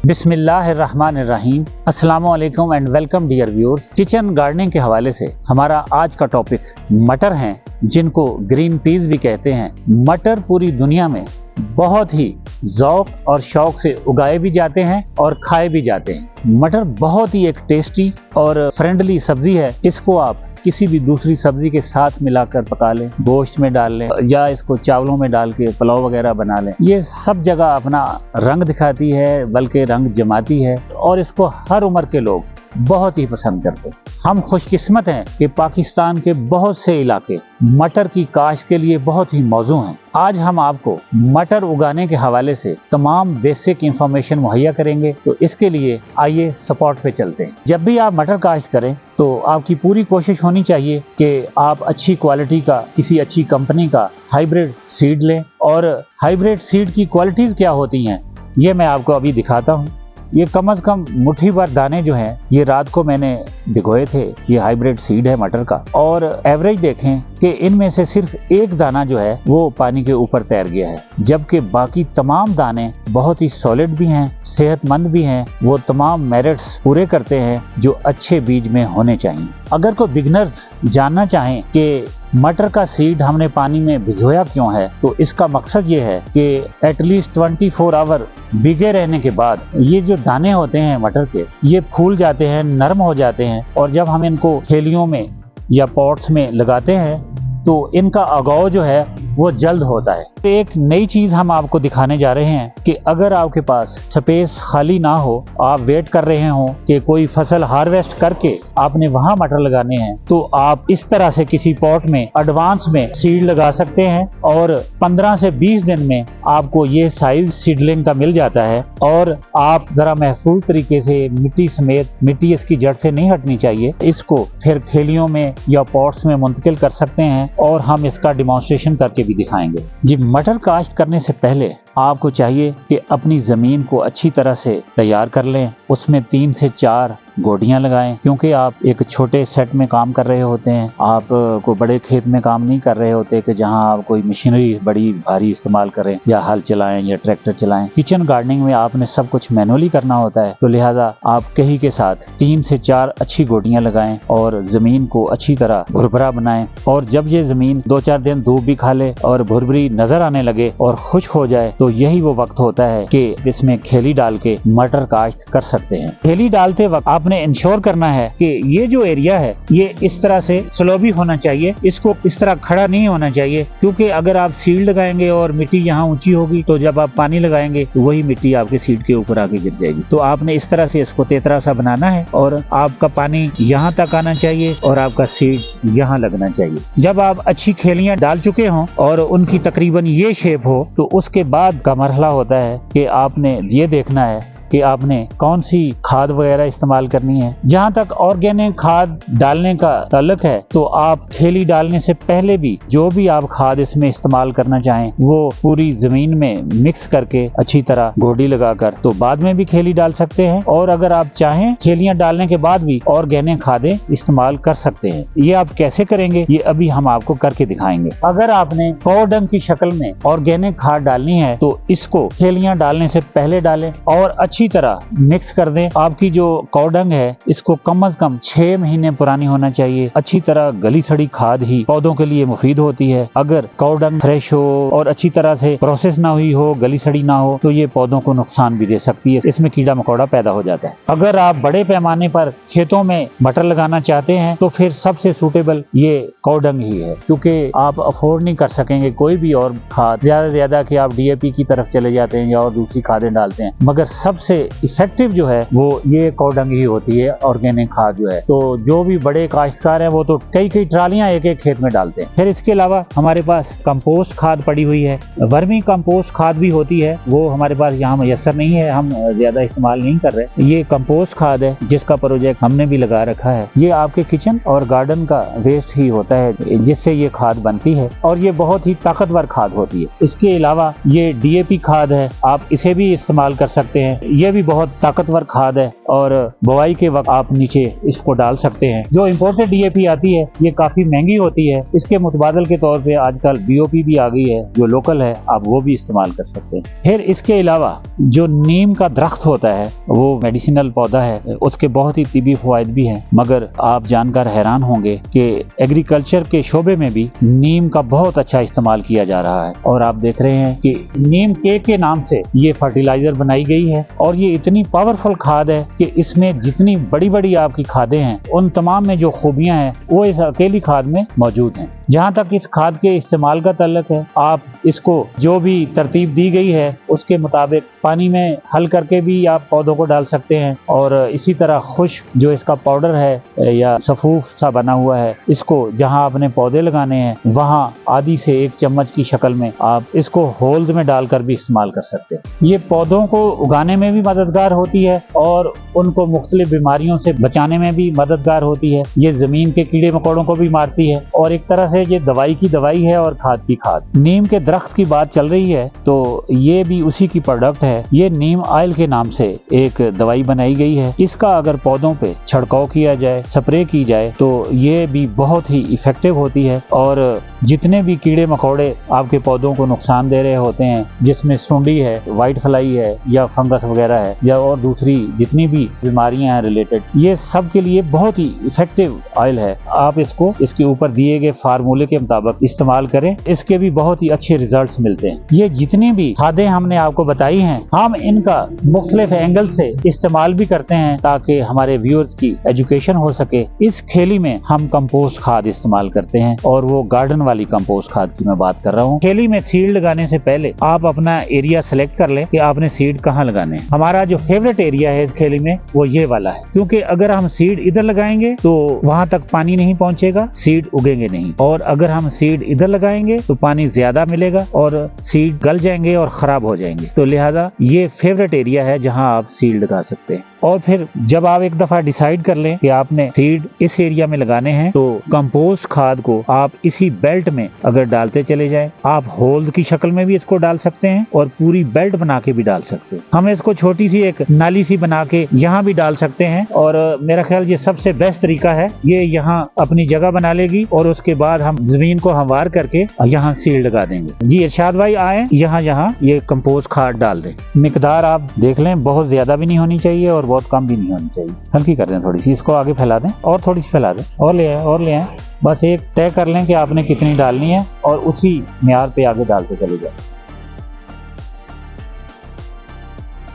बिस्मिल्लाहिर्रहमानिर्रहीम। अस्सलामुअलैकुम and welcome dear viewers. Kitchen gardening के हवाले से हमारा आज का टॉपिक मटर हैं, जिनको ग्रीन पीस भी कहते हैं। मटर पूरी दुनिया में बहुत ही ज़ौक और शौक से उगाए भी जाते हैं और खाए भी जाते हैं। मटर बहुत ही एक टेस्टी और फ्रेंडली सब्जी है। इसको आप किसी भी दूसरी सब्जी के साथ मिलाकर पका लें, गोश्त में डाल लें या इसको चावलों में डाल के पुलाव वगैरह बना लें। ये सब जगह अपना रंग दिखाती है, बल्कि रंग जमाती है और इसको हर उम्र के लोग बहुत ही पसंद करते हैं। हम खुशकिस्मत हैं कि पाकिस्तान के बहुत से इलाके मटर की काश्त के लिए बहुत ही मौजू हैं। आज हम आपको मटर उगाने के हवाले से तमाम बेसिक इंफॉर्मेशन मुहैया करेंगे, तो इसके लिए आइए सपोर्ट पे चलते हैं। जब भी आप मटर काश्त करें तो आपकी पूरी कोशिश होनी चाहिए कि आप अच्छी क्वालिटी का, किसी अच्छी कंपनी का हाइब्रिड सीड लें। और हाइब्रिड सीड की क्वालिटीज़ क्या होती हैं ये मैं आपको अभी दिखाता हूँ। ये कम से कम मुट्ठी भर दाने जो हैं ये रात को मैंने भिगोए थे। ये हाइब्रिड सीड है मटर का और एवरेज देखें कि इनमें से सिर्फ एक दाना जो है वो पानी के ऊपर तैर गया है, जबकि बाकी तमाम दाने बहुत ही सॉलिड भी हैं, सेहतमंद भी हैं। वो तमाम मेरिट्स पूरे करते हैं जो अच्छे बीज में होने चाहिए। अगर कोई बिगनर्स जानना चाहें कि मटर का सीड हमने पानी में भिगोया क्यों है, तो इसका मकसद ये है कि एटलीस्ट 24 आवर भीगे रहने के बाद ये जो दाने होते हैं मटर के, ये फूल जाते हैं, नरम हो जाते हैं और जब हम इनको थैलियों में या पॉट्स में लगाते हैं तो इनका उगाव जो है वो जल्द होता है। एक नई चीज हम आपको दिखाने जा रहे हैं कि अगर आपके पास स्पेस खाली ना हो, आप वेट कर रहे हो कि कोई फसल हार्वेस्ट करके आपने वहां मटर लगाने हैं, तो आप इस तरह से किसी पॉट में एडवांस में सीड लगा सकते हैं और 15 से 20 दिन में आपको ये साइज सीडलिंग का मिल जाता है। और आप जरा महफूज तरीके से मिट्टी समेत, मिट्टी इसकी जड़ से नहीं हटनी चाहिए, इसको फिर थैलियों में या पॉट्स में मुंतकिल कर सकते हैं और हम इसका डिमॉन्स्ट्रेशन करके भी दिखाएंगे। जी, मटर काश्त करने से पहले आपको चाहिए कि अपनी जमीन को अच्छी तरह से तैयार कर लें। उसमें 3 से 4 गोडियां लगाएं, क्योंकि आप एक छोटे सेट में काम कर रहे होते हैं। आप को बड़े खेत में काम नहीं कर रहे होते कि जहां आप कोई मशीनरी बड़ी भारी इस्तेमाल करें या हल चलाएं या ट्रैक्टर चलाएं। किचन गार्डनिंग में आपने सब कुछ मैनुअली करना होता है, तो लिहाजा आप कहीं के साथ 3 से 4 अच्छी गोडियां लगाएं और जमीन को अच्छी तरह भुरभुरा बनाएं। और जब ये जमीन 2-4 दिन धूप भी खा ले और भुरभुरी नजर आने लगे और खुश्क हो जाए, तो यही वो वक्त होता है कि इसमें खेली डाल के मटर काश्त कर सकते हैं। खेली डालते वक्त आपने इंश्योर करना है कि ये जो एरिया है ये इस तरह से स्लोबी होना चाहिए, इसको इस तरह खड़ा नहीं होना चाहिए, क्योंकि अगर आप सीड लगाएंगे और मिट्टी यहाँ ऊंची होगी तो जब आप पानी लगाएंगे तो वही मिट्टी आपके सीड के ऊपर आके गिर जाएगी। तो आपने इस तरह से इसको तेतरा सा बनाना है और आपका पानी यहाँ तक आना चाहिए और आपका सीड यहाँ लगना चाहिए। जब आप अच्छी खेलियां डाल चुके हों और उनकी तकरीबन ये शेप हो, तो उसके बाद का मरहला होता है कि आपने ये देखना है कि आपने कौन सी खाद वगैरह इस्तेमाल करनी है। जहां तक ऑर्गेनिक खाद डालने का ताल्लुक है, तो आप खेली डालने से पहले भी जो भी आप खाद इसमें इस्तेमाल करना चाहें वो पूरी जमीन में मिक्स करके अच्छी तरह गोडी लगाकर तो बाद में भी खेली डाल सकते हैं। और अगर आप चाहें खेलियां डालने के बाद भी ऑर्गेनिक खादें इस्तेमाल कर सकते हैं। ये आप कैसे करेंगे ये अभी हम आपको करके दिखाएंगे। अगर आपने कौ डंग की शक्ल में ऑर्गेनिक खाद डालनी है तो इसको खेलियां डालने से पहले डालें और अच्छी तरह मिक्स कर दें। आपकी जो कौ डंग है इसको कम से कम 6 महीने पुरानी होना चाहिए। अच्छी तरह गली सड़ी खाद ही पौधों के लिए मुफीद होती है। अगर कौ डंग फ्रेश हो और अच्छी तरह से प्रोसेस ना हुई हो, गली सड़ी ना हो, तो ये पौधों को नुकसान भी दे सकती है, इसमें कीड़ा मकोड़ा पैदा हो जाता है। अगर आप बड़े पैमाने पर खेतों में मटर लगाना चाहते हैं तो फिर सबसे सूटेबल ये कौ डंग ही है, क्योंकि आप अफोर्ड नहीं कर सकेंगे कोई भी और खाद ज्यादा से ज्यादा कि आप DAP की तरफ चले जाते हैं या और दूसरी खादें डालते हैं। मगर सबसे इफेक्टिव जो है वो ये कौ डंग ही होती है, ऑर्गेनिक खाद जो है। तो जो भी बड़े काश्तकार हैं वो तो कई ट्रालियां एक खेत में डालते हैं। फिर इसके अलावा हमारे पास कंपोस्ट खाद पड़ी हुई है, वर्मी कंपोस्ट खाद भी होती है, वो हमारे पास यहाँ मैसर नहीं है, हम ज्यादा इस्तेमाल नहीं कर रहे। ये कंपोस्ट खाद है जिसका प्रोजेक्ट हमने भी लगा रखा है। ये आपके किचन और गार्डन का वेस्ट ही होता है जिससे ये खाद बनती है और ये बहुत ही ताकतवर खाद होती है। इसके अलावा ये DAP खाद है, आप इसे भी इस्तेमाल कर सकते हैं। ये भी बहुत ताकतवर खाद है और बुआई के वक्त आप नीचे इसको डाल सकते हैं। जो इम्पोर्टेड डीएपी आती है ये काफी महंगी होती है, इसके मुतबादल के तौर पे आजकल बीओपी भी आ गई है जो लोकल है, आप वो भी इस्तेमाल कर सकते हैं। फिर इसके अलावा जो नीम का दरख्त होता है वो मेडिसिनल पौधा है, उसके बहुत ही तिबी फवायद भी हैं, मगर आप जानकर हैरान होंगे कि एग्रीकल्चर के शोबे में भी नीम का बहुत अच्छा इस्तेमाल किया जा रहा है। और आप देख रहे हैं कि नीम के नाम से ये फर्टिलाइजर बनाई गई है और ये इतनी पावरफुल खाद है कि इसमें जितनी बड़ी बड़ी आपकी खादें हैं उन तमाम में जो खूबियां हैं वो इस अकेली खाद में मौजूद हैं। जहां तक इस खाद के इस्तेमाल का ताल्लुक है, आप इसको जो भी तरतीब दी गई है उसके मुताबिक पानी में हल करके भी आप पौधों को डाल सकते हैं और इसी तरह खुश्क जो इसका पाउडर है या सफूफ सा बना हुआ है, इसको जहां आपने पौधे लगाने हैं वहां आधी से 1 चम्मच की शक्ल में आप इसको होल्स में डालकर भी इस्तेमाल कर सकते हैं। ये पौधों को उगाने में भी मददगार होती है और उनको मुख्तलिफ बीमारियों से बचाने में भी मददगार होती है। ये जमीन के कीड़े मकोड़ों को भी मारती है और एक तरह से ये दवाई की दवाई है और खाद की खाद। नीम के दरख्त की बात चल रही है तो ये भी उसी की प्रोडक्ट है। ये नीम ऑयल के नाम से एक दवाई बनाई गई है। इसका अगर पौधों पे छिड़काव किया जाए, स्प्रे की जाए तो ये भी बहुत ही इफेक्टिव होती है और जितने भी कीड़े मकोड़े आपके पौधों को नुकसान दे रहे होते हैं, जिसमें सुंडी है, व्हाइट फ्लाई है या फंगस वगैरह है या और दूसरी जितनी भी बीमारियां हैं रिलेटेड, ये सब के लिए बहुत ही इफेक्टिव ऑयल है। आप इसको इसके ऊपर दिए गए फार्मूले के मुताबिक इस्तेमाल करें, इसके भी बहुत ही अच्छे रिजल्ट्स मिलते हैं। ये जितनी भी खादें हमने आपको बताई हैं, हम इनका मुख्तलिफ एंगल से इस्तेमाल भी करते हैं ताकि हमारे व्यूअर्स की एजुकेशन हो सके। इस खेली में हम कंपोस्ट खाद इस्तेमाल करते हैं और वो गार्डन वाली कंपोस्ट खाद की मैं बात कर रहा हूँ। खेली में सीड लगाने से पहले आप अपना एरिया सेलेक्ट कर लें कि आपने सीड कहाँ लगाने हैं। हमारा जो फेवरेट एरिया है इस खेली में वो ये वाला है, क्योंकि अगर हम सीड इधर लगाएंगे तो वहां तक पानी नहीं पहुंचेगा, सीड उगेंगे नहीं, और अगर हम सीड इधर लगाएंगे तो पानी ज्यादा मिलेगा और सीड गल जाएंगे और खराब हो जाएंगे। तो लिहाजा ये फेवरेट एरिया है जहां आप सीड लगा सकते हैं। और फिर जब आप एक दफा डिसाइड कर लें कि आपने सीड इस एरिया में लगाने हैं तो कंपोस्ट खाद को आप इसी बेल्ट में अगर डालते चले जाएं, आप होल की शक्ल में भी इसको डाल सकते हैं और पूरी बेल्ट बना के भी डाल सकते हैं। हम इसको छोटी सी एक नाली सी बना के यहाँ भी डाल सकते हैं और मेरा ख्याल ये सबसे बेस्ट तरीका है। ये यहाँ अपनी जगह बना लेगी और उसके बाद हम जमीन को हमवार करके यहाँ सीड लगा देंगे। जी इरशाद भाई आए, यहाँ ये कंपोस्ट खाद डाल दें। मिकदार आप देख लें, बहुत ज्यादा भी नहीं होनी चाहिए और बहुत कम भी नहीं होनी चाहिए। हल्की कर दें थोड़ी सी, इसको आगे फैला दें और थोड़ी सी फैला दें और ले आए। बस एक तय कर लें कि आपने कितनी डालनी है और उसी म्यार पे आगे डालते चले जाए।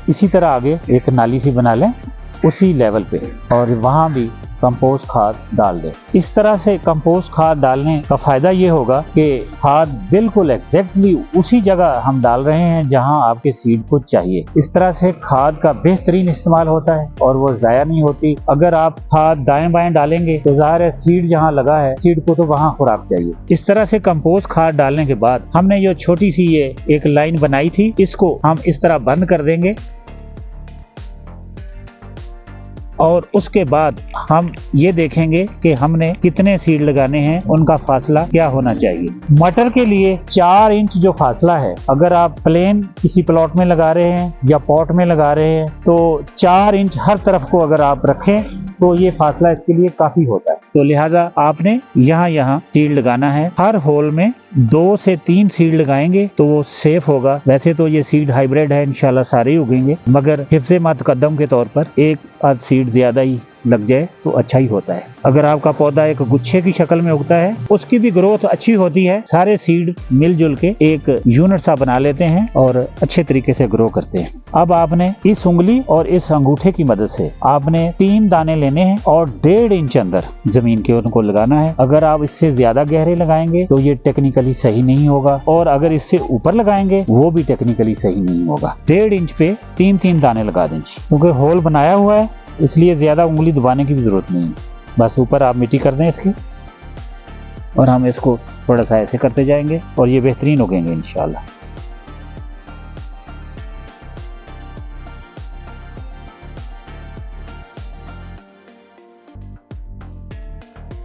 इसी तरह आगे एक नाली सी बना लें उसी लेवल पे और वहां भी कंपोस्ट खाद डाल दें। इस तरह से कंपोस्ट खाद डालने का फायदा ये होगा कि खाद बिल्कुल एग्जैक्टली उसी जगह हम डाल रहे हैं जहां आपके सीड को चाहिए। इस तरह से खाद का बेहतरीन इस्तेमाल होता है और वो ज़ाया नहीं होती। अगर आप खाद दाएं बाएं डालेंगे तो ज़ाहिर है सीड जहां लगा है, सीड को तो वहां खुराक चाहिए। इस तरह से कंपोस्ट खाद डालने के बाद हमने जो छोटी सी ये एक लाइन बनाई थी, इसको हम इस तरह बंद कर देंगे और उसके बाद हम ये देखेंगे कि हमने कितने सीड लगाने हैं, उनका फासला क्या होना चाहिए। मटर के लिए 4 इंच जो फासला है, अगर आप प्लेन किसी प्लॉट में लगा रहे हैं या पॉट में लगा रहे हैं तो 4 इंच हर तरफ को अगर आप रखें तो ये फासला इसके लिए काफी होता है। तो लिहाजा आपने यहाँ सीड लगाना है। हर होल में 2 से 3 सीड लगाएंगे तो वो सेफ होगा। वैसे तो ये सीड हाइब्रिड है, इंशाल्लाह सारे ही उगेंगे, मगर हिफ्ज़े मुतक़द्दम के तौर पर एक आध सीड ज्यादा ही लग जाए तो अच्छा ही होता है। अगर आपका पौधा एक गुच्छे की शक्ल में उगता है, उसकी भी ग्रोथ अच्छी होती है। सारे सीड मिलजुल के एक यूनिट सा बना लेते हैं और अच्छे तरीके से ग्रो करते हैं। अब आपने इस उंगली और इस अंगूठे की मदद से आपने 3 दाने लेने हैं और 1.5 इंच अंदर जमीन के उनको लगाना है। अगर आप इससे ज्यादा गहरे लगाएंगे तो ये टेक्निकली सही नहीं होगा और अगर इससे ऊपर लगाएंगे वो भी टेक्निकली सही नहीं होगा। 1.5 इंच पे 3-3 दाने लगा दें, क्योंकि होल बनाया हुआ है इसलिए ज्यादा उंगली दबाने की भी जरूरत नहीं है। बस ऊपर आप मिट्टी कर दें इसकी और हम इसको थोड़ा सा ऐसे करते जाएंगे और ये बेहतरीन उगेंगे इंशाल्लाह।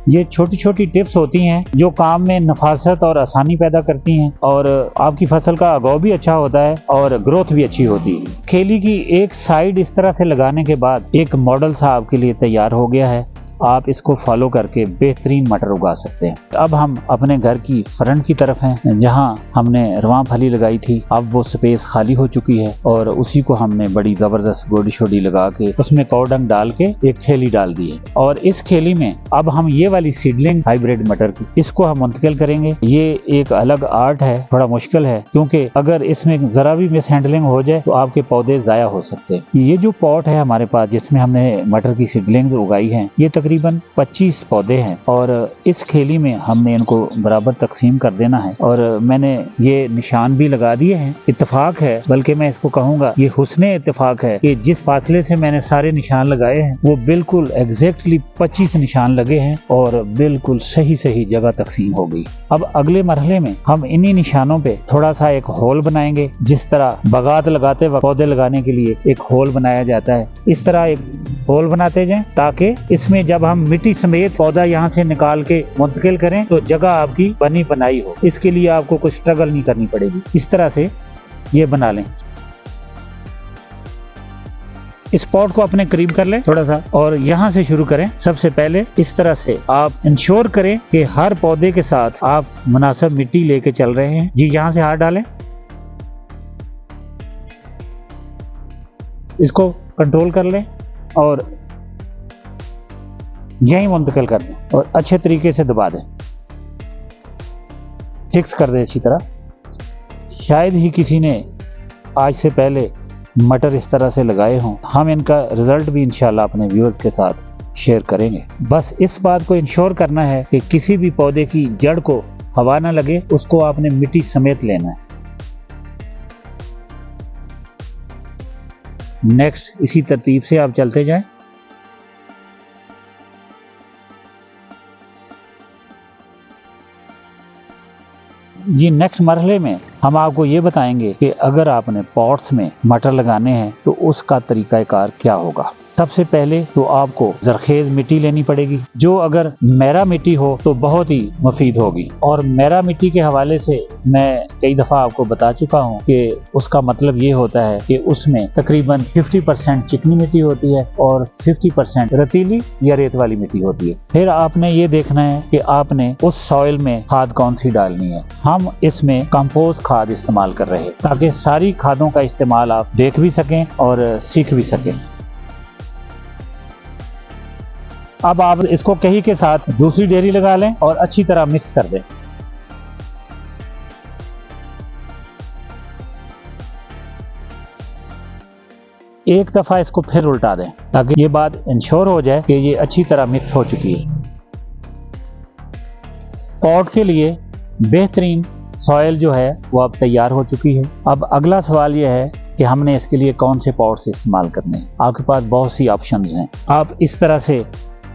ये छोटी छोटी टिप्स होती हैं जो काम में नफासत और आसानी पैदा करती हैं और आपकी फसल का उगाव भी अच्छा होता है और ग्रोथ भी अच्छी होती है। खेली की एक साइड इस तरह से लगाने के बाद एक मॉडल सा आपके लिए तैयार हो गया है। आप इसको फॉलो करके बेहतरीन मटर उगा सकते हैं। अब हम अपने घर की फ्रंट की तरफ हैं जहां हमने रवां फली लगाई थी। अब वो स्पेस खाली हो चुकी है और उसी को हमने बड़ी जबरदस्त गोडी शोडी लगा के उसमें कौडंग डाल के एक खेली डाल दी है और इस खेली में अब हम ये वाली सीडलिंग हाइब्रिड मटर की इसको हम मुंतकिल करेंगे। ये एक अलग आर्ट है, थोड़ा मुश्किल है क्योंकि अगर इसमें जरा भी मिस हैंडलिंग हो जाए तो आपके पौधे जाया हो सकते हैं। ये जो पॉट है हमारे पास जिसमें हमने मटर की सीडलिंग उगाई है ये तकरीबन 25 पौधे हैं और इस खेली में हमने इनको बराबर तकसीम कर देना है और मैंने ये निशान भी लगा दिए हैं। इत्तेफाक है, बल्कि मैं इसको कहूँगा ये हुस्ने इत्तेफाक है कि जिस फासले से मैंने सारे निशान लगाए हैं वो बिल्कुल एग्जैक्टली 25 निशान लगे हैं और बिल्कुल सही सही जगह तकसीम हो गई। अब अगले मरहले में हम इन्हीं निशानों पे थोड़ा सा एक होल बनाएंगे। जिस तरह बगात लगाते वक्त पौधे लगाने के लिए एक होल बनाया जाता है, इस तरह एक होल बनाते जाएं ताकि इसमें जब हम मिट्टी समेत पौधा यहाँ से निकाल के मुंतकिल करें तो जगह आपकी बनी बनाई हो। इसके लिए आपको कुछ स्ट्रगल नहीं करनी पड़ेगी। इस तरह से ये बना लें। इस पॉट को अपने करीब कर लें थोड़ा सा और यहाँ से शुरू करें। सबसे पहले इस तरह से आप इंश्योर करें कि हर पौधे के साथ आप मुनासिब मिट्टी लेके चल रहे हैं। जी यहाँ से हाथ डालें, इसको कंट्रोल कर लें और यही मुंतकिल कर दें और अच्छे तरीके से दबा दें, फिक्स कर दें अच्छी तरह। शायद ही किसी ने आज से पहले मटर इस तरह से लगाए हों। हम इनका रिजल्ट भी इंशाल्लाह अपने व्यूअर्स के साथ शेयर करेंगे। बस इस बात को इंश्योर करना है कि किसी भी पौधे की जड़ को हवा ना लगे, उसको आपने मिट्टी समेत लेना है। नेक्स्ट इसी तरतीब से आप चलते जाएं। जी नेक्स्ट मरहले में हम आपको ये बताएंगे कि अगर आपने पॉट्स में मटर लगाने हैं तो उसका तरीकाकार क्या होगा। सबसे पहले तो आपको जरखेज मिट्टी लेनी पड़ेगी जो अगर मैरा मिट्टी हो तो बहुत ही मुफीद होगी। और मैरा मिट्टी के हवाले से मैं कई दफ़ा आपको बता चुका हूँ कि उसका मतलब ये होता है कि उसमें तकरीबन 50% चिकनी मिट्टी होती है और 50% रेतीली या रेत वाली मिट्टी होती है। फिर आपने ये देखना है कि आपने उस सॉइल में खाद कौन सी डालनी है। हम इसमें कंपोस्ट खाद इस्तेमाल कर रहे हैं ताकि सारी खादों का इस्तेमाल आप देख भी सकें और सीख भी सकें। अब आप इसको कहीं के साथ दूसरी डेरी लगा लें और अच्छी तरह मिक्स कर दें। एक दफा इसको फिर उल्टा दें ताकि ये बात इंश्योर हो जाए कि ये अच्छी तरह मिक्स हो चुकी है। पॉट के लिए बेहतरीन सॉइल जो है वो अब तैयार हो चुकी है। अब अगला सवाल यह है कि हमने इसके लिए कौन से पॉट्स इस्तेमाल करने हैं। आपके पास बहुत सी ऑप्शंस हैं। आप इस तरह से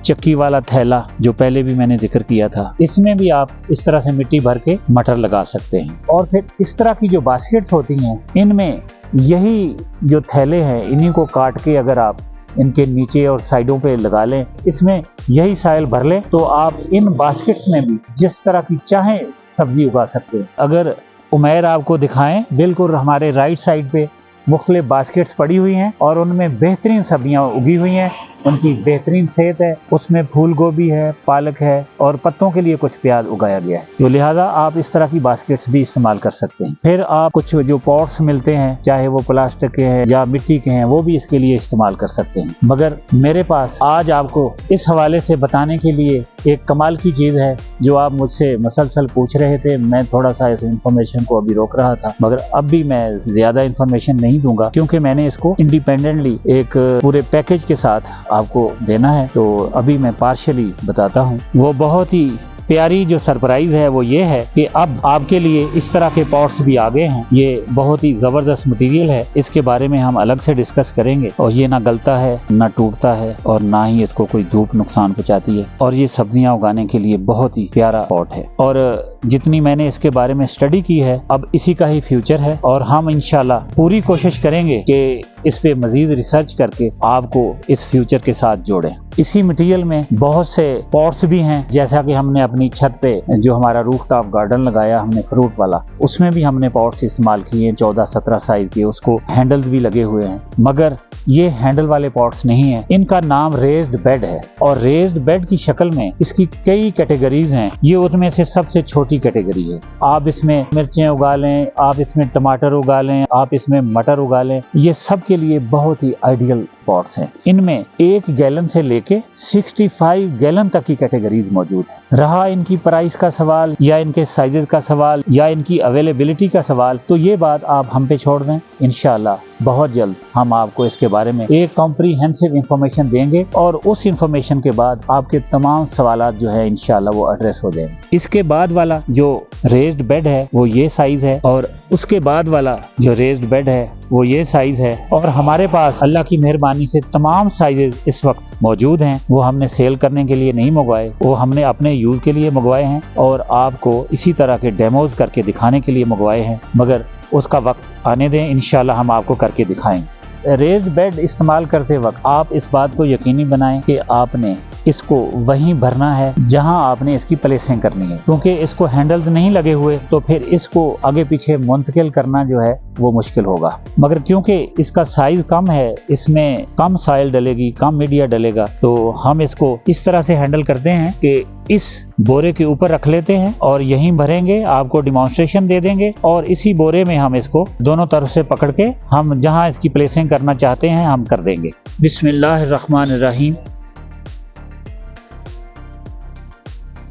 चक्की वाला थैला जो पहले भी मैंने जिक्र किया था, इसमें भी आप इस तरह से मिट्टी भर के मटर लगा सकते हैं। और फिर इस तरह की जो बास्केट्स होती हैं, इनमें यही जो थैले हैं इन्हीं को काट के अगर आप इनके नीचे और साइडों पे लगा लें, इसमें यही साइल भर लें, तो आप इन बास्केट्स में भी जिस तरह की चाहें सब्जी उगा सकते हैं। अगर उमेर आपको दिखाएं, बिल्कुल हमारे राइट साइड पे मुख्तलिफ बास्केट्स पड़ी हुई हैं और उनमें बेहतरीन सब्जियां उगी हुई हैं। उनकी बेहतरीन सेहत है। उसमें फूल गोभी है, पालक है और पत्तों के लिए कुछ प्याज उगाया गया है। तो लिहाजा आप इस तरह की बास्केट्स भी इस्तेमाल कर सकते हैं। फिर आप कुछ जो पॉट्स मिलते हैं, चाहे वो प्लास्टिक के हैं या मिट्टी के हैं, वो भी इसके लिए इस्तेमाल कर सकते हैं। मगर मेरे पास आज आपको इस हवाले से बताने के लिए एक कमाल की चीज़ है जो आप मुझसे मसलसल पूछ रहे थे। मैं थोड़ा सा इस इंफॉर्मेशन को अभी रोक रहा था, मगर अब भी मैं ज़्यादा इंफॉर्मेशन नहीं दूंगा क्योंकि मैंने इसको इंडिपेंडेंटली एक पूरे पैकेज के साथ आपको देना है। तो अभी मैं पार्शियली बताता हूँ। वो बहुत ही प्यारी जो सरप्राइज है वो ये है कि अब आपके लिए इस तरह के पॉट्स भी आ गए हैं। ये बहुत ही ज़बरदस्त मटेरियल है। इसके बारे में हम अलग से डिस्कस करेंगे। और ये ना गलता है, ना टूटता है और ना ही इसको कोई धूप नुकसान पहुँचाती है। और ये सब्जियाँ उगाने के लिए बहुत ही प्यारा पॉट है। और जितनी मैंने इसके बारे में स्टडी की है, अब इसी का ही फ्यूचर है और हम इंशाल्लाह पूरी कोशिश करेंगे कि इस पे मजीद रिसर्च करके आपको इस फ्यूचर के साथ जोड़ें। इसी मटेरियल में बहुत से पॉट्स भी हैं, जैसा कि हमने अपनी छत पे जो हमारा रूफटॉप गार्डन लगाया हमने फ्रूट वाला, उसमें भी हमने पॉट्स इस्तेमाल किए हैं 14-17 साइज के, उसको हैंडल्स भी लगे हुए हैं। मगर ये हैंडल वाले पॉट्स नहीं है, इनका नाम रेज्ड बेड है और रेज्ड बेड की शक्ल में इसकी कई कैटेगरीज हैं। ये उनमें से सबसे छोटी कैटेगरी है। आप इसमें मिर्चें उगा लें, आप इसमें टमाटर उगा लें, आप इसमें मटर उगा लें, ये सब के लिए बहुत ही आइडियल पॉट्स हैं। इनमें 1 गैलन से लेके 65 गैलन तक की कैटेगरीज मौजूद है। रहा इनकी प्राइस का सवाल या इनके साइजेस का सवाल या इनकी अवेलेबिलिटी का सवाल, तो ये बात आप हम पे छोड़ दें। इंशाल्लाह बहुत जल्द हम आपको इसके बारे में एक कॉम्प्रीहेंसिव इंफॉर्मेशन देंगे और उस इंफॉर्मेशन के बाद आपके तमाम सवालात जो है इंशाल्लाह वो एड्रेस हो जाएंगे। इसके बाद वाला जो रेज्ड बेड है वो ये साइज है और उसके बाद वाला जो रेज्ड बेड है वो ये साइज है और हमारे पास अल्लाह की मेहरबानी से तमाम साइजेस इस वक्त मौजूद हैं। वो हमने सेल करने के लिए नहीं मंगवाए, वो हमने अपने यूज के लिए मंगवाए हैं और आपको इसी तरह के डेमोज करके दिखाने के लिए मंगवाए हैं। मगर उसका वक्त आने दें, इंशाल्लाह हम आपको करके दिखाएंगे। रेज्ड बेड इस्तेमाल करते वक्त आप इस बात को यकीनी बनाएं कि आपने इसको वहीं भरना है जहां आपने इसकी प्लेसिंग करनी है, क्योंकि इसको हैंडल्स नहीं लगे हुए तो फिर इसको आगे पीछे मुंतकिल करना जो है वो मुश्किल होगा। मगर क्योंकि इसका साइज कम है, इसमें कम सॉइल डलेगी, कम मीडिया डलेगा, तो हम इसको इस तरह से हैंडल करते हैं कि इस बोरे के ऊपर रख लेते हैं और यहीं भरेंगे, आपको डिमॉन्स्ट्रेशन दे देंगे और इसी बोरे में हम इसको दोनों तरफ से पकड़ के हम जहां इसकी प्लेसिंग करना चाहते हैं हम कर देंगे। बिस्मिल्लाहिर्रहमानिर्रहीम।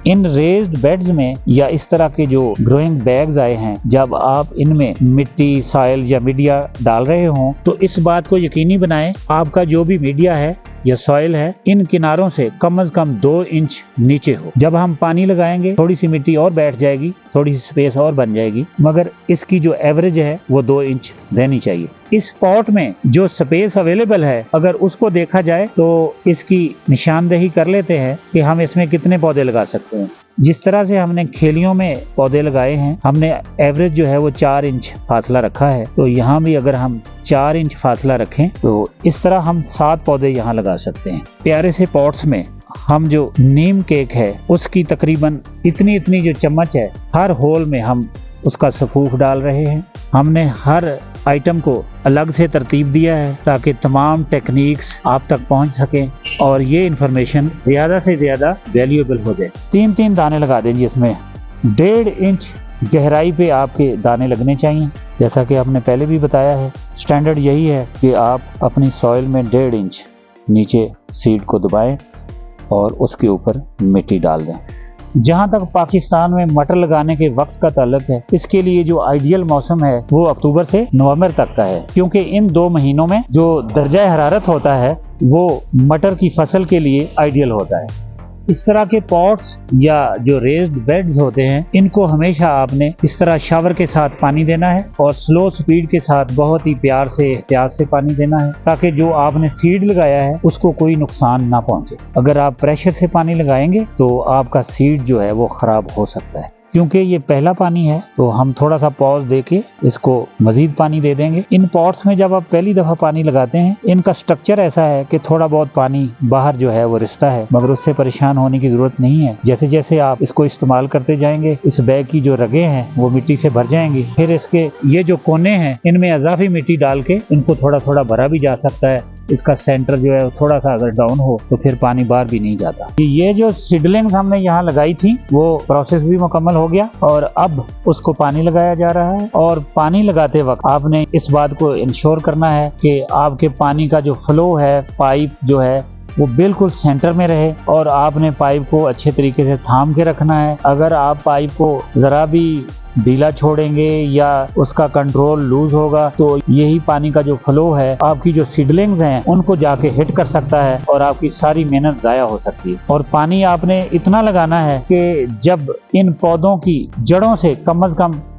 इन रेज्ड बेड्स में या इस तरह के जो ग्रोइंग बैग्स आए हैं, जब आप इनमें मिट्टी, सॉइल या मीडिया डाल रहे हों तो इस बात को यकीनी बनाएं आपका जो भी मीडिया है या सॉइल है इन किनारों से कम से कम 2 इंच नीचे हो। जब हम पानी लगाएंगे थोड़ी सी मिट्टी और बैठ जाएगी, थोड़ी सी स्पेस और बन जाएगी, मगर इसकी जो एवरेज है वो 2 इंच रहनी चाहिए। इस पॉट में जो स्पेस अवेलेबल है अगर उसको देखा जाए तो इसकी निशानदेही कर लेते हैं कि हम इसमें कितने पौधे लगा सकते हैं। जिस तरह से हमने खेलियों में पौधे लगाए हैं, हमने एवरेज जो है वो 4 इंच फासला रखा है, तो यहाँ भी अगर हम 4 इंच फासला रखें तो इस तरह हम 7 पौधे यहाँ लगा सकते हैं। प्यारे से पॉट्स में हम जो नीम केक है उसकी तकरीबन इतनी जो चम्मच है, हर होल में हम उसका सफूफ डाल रहे हैं। हमने हर आइटम को अलग से तरतीब दिया है ताकि तमाम टेक्निक्स आप तक पहुंच सकें और ये इंफॉर्मेशन ज़्यादा से ज़्यादा वैल्यूएबल हो जाए। 3 दाने लगा देंगे इसमें। 1.5 इंच गहराई पे आपके दाने लगने चाहिए। जैसा कि आपने पहले भी बताया है, स्टैंडर्ड यही है कि आप अपनी सॉइल में 1.5 इंच नीचे सीड को दबाएं और उसके ऊपर मिट्टी डाल दें। जहाँ तक पाकिस्तान में मटर लगाने के वक्त का ताल्लुक है, इसके लिए जो आइडियल मौसम है वो अक्टूबर से नवंबर तक का है, क्योंकि इन 2 महीनों में जो दर्जा हरारत होता है वो मटर की फसल के लिए आइडियल होता है। इस तरह के पॉट्स या जो रेज्ड बेड्स होते हैं इनको हमेशा आपने इस तरह शावर के साथ पानी देना है और स्लो स्पीड के साथ बहुत ही प्यार से एहतियात से पानी देना है ताकि जो आपने सीड लगाया है उसको कोई नुकसान ना पहुंचे। अगर आप प्रेशर से पानी लगाएंगे तो आपका सीड जो है वो खराब हो सकता है। क्योंकि ये पहला पानी है तो हम थोड़ा सा पॉज देके इसको मजीद पानी दे देंगे। इन पॉट्स में जब आप पहली दफा पानी लगाते हैं इनका स्ट्रक्चर ऐसा है कि थोड़ा बहुत पानी बाहर जो है वो रिश्ता है, मगर उससे परेशान होने की जरूरत नहीं है। जैसे जैसे आप इसको इस्तेमाल करते जाएंगे इस बैग की जो रगें हैं वो मिट्टी से भर जाएंगी। फिर इसके ये जो कोने हैं इनमें इजाफी मिट्टी डाल के इनको थोड़ा थोड़ा भरा भी जा सकता है। इसका सेंटर जो है थोड़ा सा अगर डाउन हो तो फिर पानी बाहर भी नहीं जाता। ये जो सीडलिंग्स हमने यहाँ लगाई थी वो प्रोसेस भी मुकम्मल हो गया और अब उसको पानी लगाया जा रहा है। और पानी लगाते वक्त आपने इस बात को इंश्योर करना है कि आपके पानी का जो फ्लो है, पाइप जो है वो बिल्कुल सेंटर में रहे और आपने पाइप को अच्छे तरीके से थाम के रखना है। अगर आप पाइप को ज़रा भी ढीला छोड़ेंगे या उसका कंट्रोल लूज होगा तो यही पानी का जो फ्लो है आपकी जो सीडलिंग्स हैं उनको जाके हिट कर सकता है और आपकी सारी मेहनत जाया हो सकती है। और पानी आपने इतना लगाना है कि जब इन पौधों की जड़ों से कम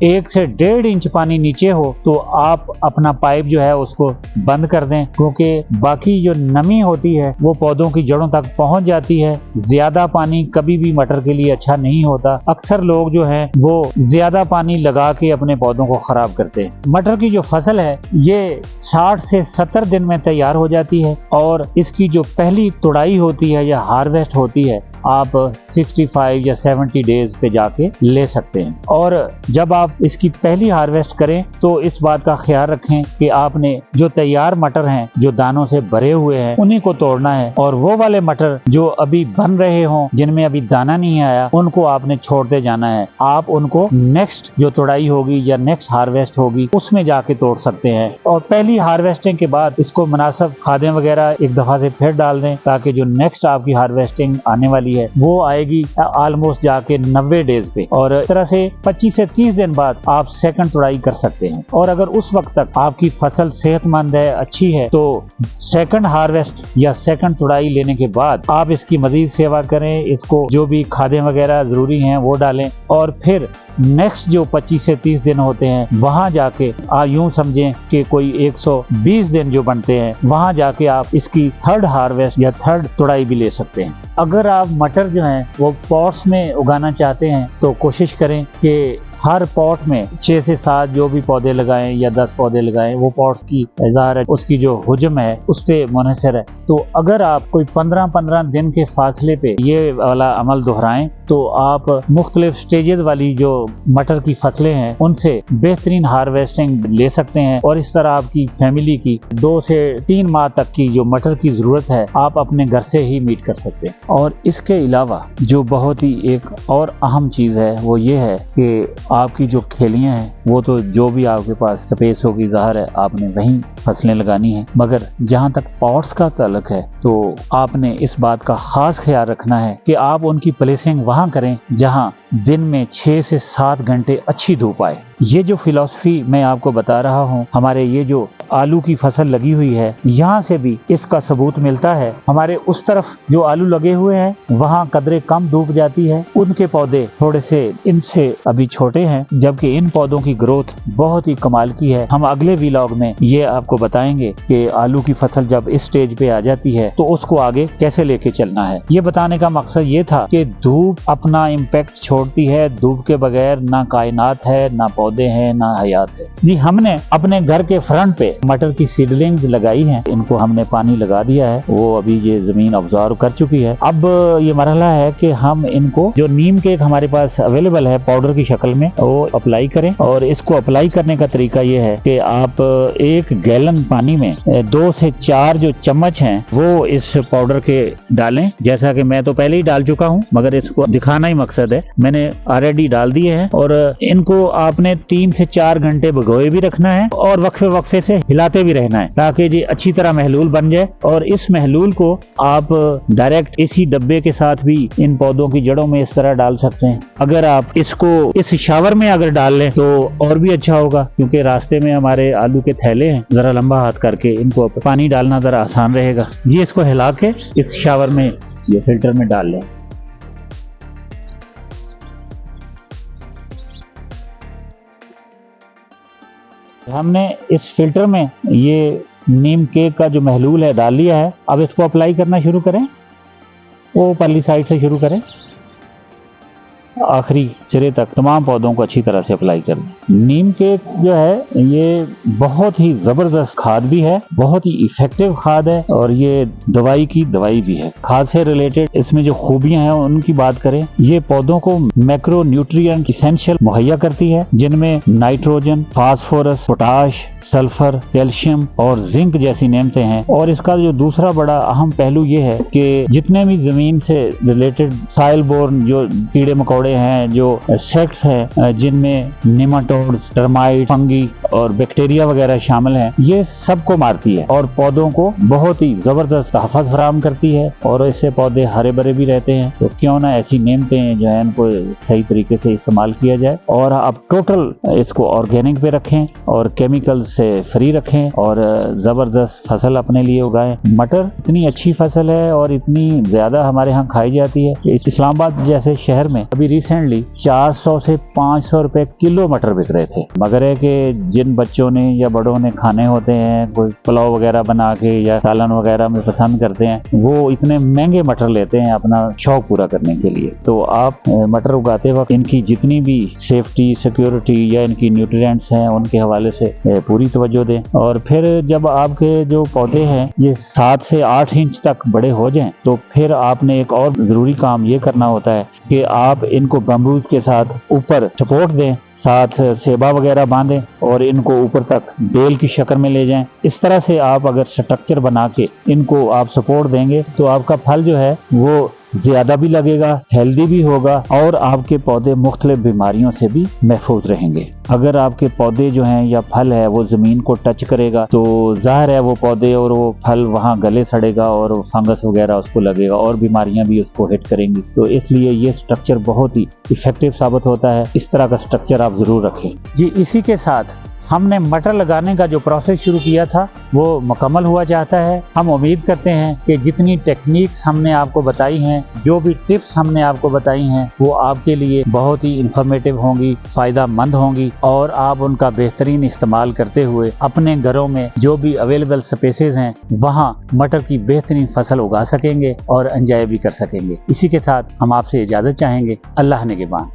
1 से 1.5 इंच पानी नीचे हो तो आप अपना पाइप जो है उसको बंद कर दें, क्योंकि बाकी जो नमी होती है वो पौधों की जड़ों तक पहुंच जाती है। ज्यादा पानी कभी भी मटर के लिए अच्छा नहीं होता। अक्सर लोग जो है वो ज्यादा पानी लगा के अपने पौधों को खराब करते हैं। मटर की जो फसल है ये 60 से 70 दिन में तैयार हो जाती है और इसकी जो पहली तुड़ाई होती है या हार्वेस्ट होती है आप 65 या 70 डेज पे जाके ले सकते हैं। और जब आप इसकी पहली हार्वेस्ट करें तो इस बात का ख्याल रखें कि आपने जो तैयार मटर हैं जो दानों से भरे हुए हैं उन्हीं को तोड़ना है, और वो वाले मटर जो अभी बन रहे हों जिनमें अभी दाना नहीं आया उनको आपने छोड़ते जाना है। आप उनको नेक्स्ट जो तुड़ाई होगी या नेक्स्ट हार्वेस्ट होगी उसमें जाके तोड़ सकते हैं। और पहली हार्वेस्टिंग के बाद इसको मुनासिब खादें वगैरह एक दफा से फिर डाल दें ताकि जो नेक्स्ट आपकी हार्वेस्टिंग आने वाली है वो आएगी ऑलमोस्ट जाके 90 डेज पे, और इस तरह से 25 से 30 दिन बाद आप सेकंड तुड़ाई कर सकते हैं। और अगर उस वक्त तक आपकी फसल सेहतमंद है, अच्छी है, तो सेकंड हार्वेस्ट या सेकंड तुड़ाई लेने के बाद आप इसकी मजीद सेवा करें, इसको जो भी खादें वगैरह जरूरी हैं वो डालें, और फिर नेक्स्ट जो 25 से 30 दिन होते हैं वहां जाके यूं समझें कि कोई 120 दिन जो बनते हैं वहां जाके आप इसकी थर्ड हार्वेस्ट या थर्ड तुड़ाई भी ले सकते हैं। अगर आप मटर जो है वो पॉट्स में उगाना चाहते हैं तो कोशिश करें कि हर पॉट में 6 से 7 जो भी पौधे लगाएं या 10 पौधे लगाएं, वो पॉट्स की ज़ाहिर है उसकी जो हुज्म है उस पे मुनहसर है। तो अगर आप कोई 15-15 दिन के फासले पे ये वाला अमल दोहराएं तो आप मुख्तलिफ स्टेजेस वाली जो मटर की फसलें हैं उनसे बेहतरीन हार्वेस्टिंग ले सकते हैं, और इस तरह आपकी फैमिली की 2 से 3 माह तक की जो मटर की ज़रूरत है आप अपने घर से ही मीट कर सकते हैं। और इसके अलावा जो बहुत ही एक और अहम चीज़ है वो ये है कि आपकी जो खेलियां हैं वो तो जो भी आपके पास स्पेस होगी ज़ाहिर है आपने वहीं फसलें लगानी है, मगर जहां तक पॉट्स का ताल्लुक है तो आपने इस बात का खास ख्याल रखना है कि आप उनकी प्लेसिंग वहां करें जहां दिन में 6 से 7 घंटे अच्छी धूप आए। ये जो फिलॉसफी मैं आपको बता रहा हूँ, हमारे ये जो आलू की फसल लगी हुई है यहाँ से भी इसका सबूत मिलता है। हमारे उस तरफ जो आलू लगे हुए हैं वहाँ कदरे कम धूप जाती है, उनके पौधे थोड़े से इनसे अभी छोटे हैं, जबकि इन पौधों की ग्रोथ बहुत ही कमाल की है। हम अगले व्लॉग में ये आपको बताएंगे कि आलू की फसल जब इस स्टेज पे आ जाती है तो उसको आगे कैसे लेके चलना है। ये बताने का मकसद ये था कि धूप अपना इम्पैक्ट छोड़ती है, धूप के बगैर ना कायनात है, ना पौधे हैं, ना हयात है। जी हमने अपने घर के फ्रंट पे मटर की सीडलिंग्स लगाई हैं, इनको हमने पानी लगा दिया है, वो अभी ये जमीन ऑब्जॉर्व कर चुकी है। अब ये मरहला है कि हम इनको जो नीम केक हमारे पास अवेलेबल है पाउडर की शक्ल में वो अप्लाई करें। और इसको अप्लाई करने का तरीका ये है कि आप 1 गैलन पानी में 2 से 4 जो चम्मच हैं वो इस पाउडर के डालें। जैसा कि मैं तो पहले ही डाल चुका हूँ मगर इसको दिखाना ही मकसद है, मैंने ऑलरेडी डाल दिए हैं। और इनको आपने 3 से 4 घंटे भिगोए भी रखना है और वक्फे वक्फे से हिलाते भी रहना है ताकि ये अच्छी तरह महलूल बन जाए। और इस महलूल को आप डायरेक्ट इसी डब्बे के साथ भी इन पौधों की जड़ों में इस तरह डाल सकते हैं। अगर आप इसको इस शावर में अगर डाल लें तो और भी अच्छा होगा, क्योंकि रास्ते में हमारे आलू के थैले हैं, जरा लंबा हाथ करके इनको पानी डालना जरा आसान रहेगा। जी इसको हिला के इस शावर में ये फिल्टर में डाल लें। हमने इस फिल्टर में ये नीम केक का जो महलूल है डाल लिया है। अब इसको अप्लाई करना शुरू करें, वो परली साइड से शुरू करें, आखिरी सिरे तक तमाम पौधों को अच्छी तरह से अप्लाई कर लें। नीम केक जो है ये बहुत ही ज़बरदस्त खाद भी है, बहुत ही इफेक्टिव खाद है, और ये दवाई की दवाई भी है। खाद से रिलेटेड इसमें जो खूबियां हैं उनकी बात करें, ये पौधों को मैक्रो न्यूट्रिएंट इसेंशियल मुहैया करती है, जिनमें nitrogen, phosphorus, potash, sulphur, calcium और जिंक जैसी नेमतें हैं। और इसका जो दूसरा बड़ा अहम पहलू ये है कि जितने भी जमीन से रिलेटेड साइल बोर्न जो कीड़े मकोड़े कीड़े हैं, जो सेक्स है जिनमें नेमाटोड्स, टर्माइट, फंगी और बैक्टीरिया वगैरह शामिल हैं, ये सबको मारती है और पौधों को बहुत ही जबरदस्त तहफ़्फ़ुज़ फराहम करती है और इससे पौधे हरे भरे भी रहते हैं। तो क्यों ना ऐसी नेमतें जो है इनको सही तरीके से इस्तेमाल किया जाए और आप टोटल इसको ऑर्गेनिक पे रखें और केमिकल से फ्री रखें और ज़बरदस्त फसल अपने लिए उगाएं। मटर इतनी अच्छी फसल है और इतनी ज़्यादा हमारे यहाँ खाई जाती है कि इस्लामाबाद जैसे शहर में अभी रिसेंटली 400 से 500 रुपए किलो मटर बिक रहे थे। मगर है कि जिन बच्चों ने या बड़ों ने खाने होते हैं, कोई पुलाव वगैरह बना के या सालन वगैरह में पसंद करते हैं, वो इतने महंगे मटर लेते हैं अपना शौक पूरा करने के लिए। तो आप मटर उगाते वक्त इनकी जितनी भी सेफ्टी, सिक्योरिटी या इनकी न्यूट्रिएंट्स हैं उनके हवाले से पूरी तवज्जो दें। और फिर जब आपके जो पौधे हैं ये 7 से 8 इंच तक बड़े हो जाएं तो फिर आपने एक और ज़रूरी काम ये करना होता है कि आप इनको बम्बूज के साथ ऊपर सपोर्ट दें, साथ सेबा वगैरह बांधें और इनको ऊपर तक बेल की शक्ल में ले जाएं। इस तरह से आप अगर स्ट्रक्चर बना के इनको आप सपोर्ट देंगे तो आपका फल जो है वो ज़्यादा भी लगेगा, हेल्दी भी होगा और आपके पौधे मुख्तलिफ बीमारियों से भी महफूज रहेंगे। अगर आपके पौधे जो हैं या फल है वो ज़मीन को टच करेगा तो ज़ाहिर है वो पौधे और वो फल वहाँ गले सड़ेगा और फंगस वगैरह उसको लगेगा और बीमारियां भी उसको हिट करेंगी। तो इसलिए ये स्ट्रक्चर बहुत ही इफेक्टिव साबित होता है। इस तरह का स्ट्रक्चर आप ज़रूर रखें जी। इसी के साथ हमने मटर लगाने का जो प्रोसेस शुरू किया था वो मुकम्मल हुआ चाहता है। हम उम्मीद करते हैं कि जितनी टेक्निक्स हमने आपको बताई हैं, जो भी टिप्स हमने आपको बताई हैं, वो आपके लिए बहुत ही इंफॉर्मेटिव होंगी, फ़ायदा मंद होंगी और आप उनका बेहतरीन इस्तेमाल करते हुए अपने घरों में जो भी अवेलेबल स्पेसेस हैं वहाँ मटर की बेहतरीन फसल उगा सकेंगे और एंजॉय भी कर सकेंगे। इसी के साथ हम आपसे इजाज़त चाहेंगे। अल्लाह निगहबान।